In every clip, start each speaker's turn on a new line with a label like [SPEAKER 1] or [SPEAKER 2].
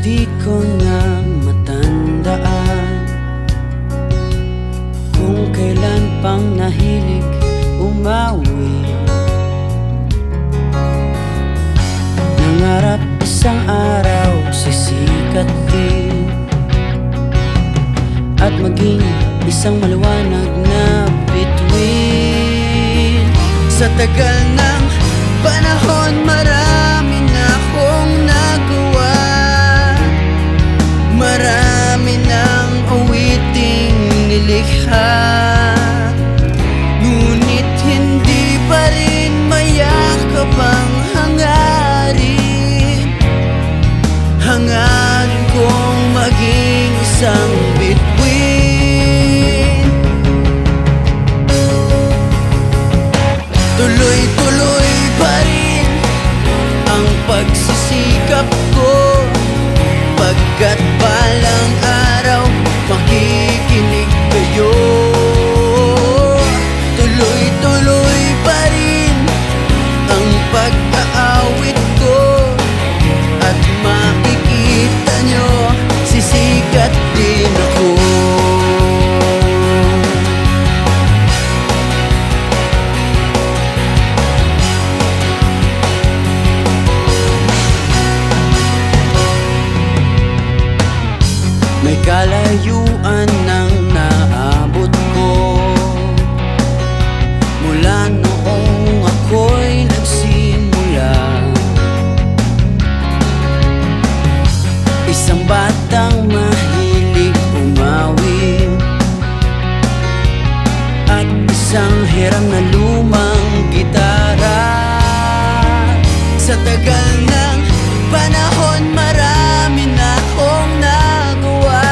[SPEAKER 1] Di ko na matandaan kung kailan pang nahilig umawi. Nangarap isang araw sisikat din at maging isang maliwanag na bituin. Sa tagal ng panahon marami na akong nagawa, marami ng awiting nilikha, ngunit hindi pa rin mayakap ang hangarin. Hangarin kong maging isang bituin. Tuloy-tuloy pa rin ang pagsisikap ko, pagkat balang araw makikinig kayo. Tuloy-tuloy pa rin ang pag-aawit ko, at makikita nyo sisikat din ako. May kalayuan nang naabot ko mula noong ako'y nagsimula. Isang batang mahilig umawi at isang hiram na lumang gitara. Sa tagal ng panahon marami na akong nagawa,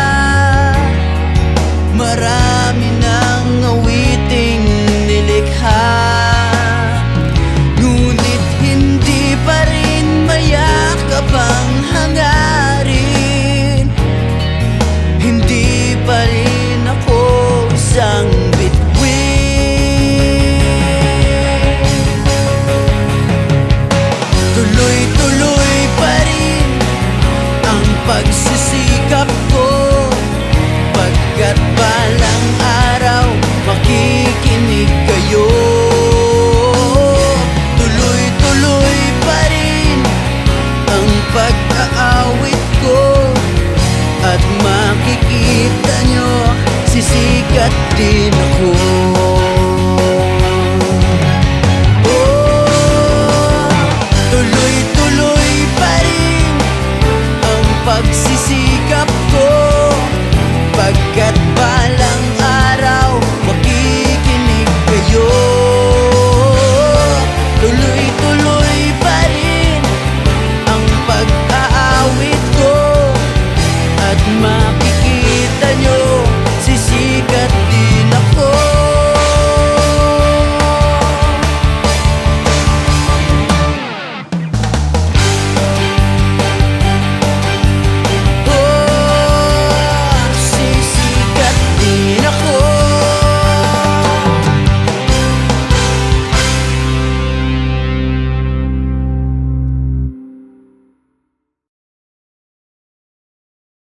[SPEAKER 1] marami ng awiting nilikha, ngunit hindi pa rin mayakap ang hangarin. Hindi pa rin ako isang bituin. Tuloy-tuloy pa rin ang pagsisikap ko, pagkat balang araw makikinig kayo. Tuloy-tuloy pa rin ang pag-aawit ko, at makikita nyo sisikat din ako. Tuloy-tuloy pa rin ang pagsisikap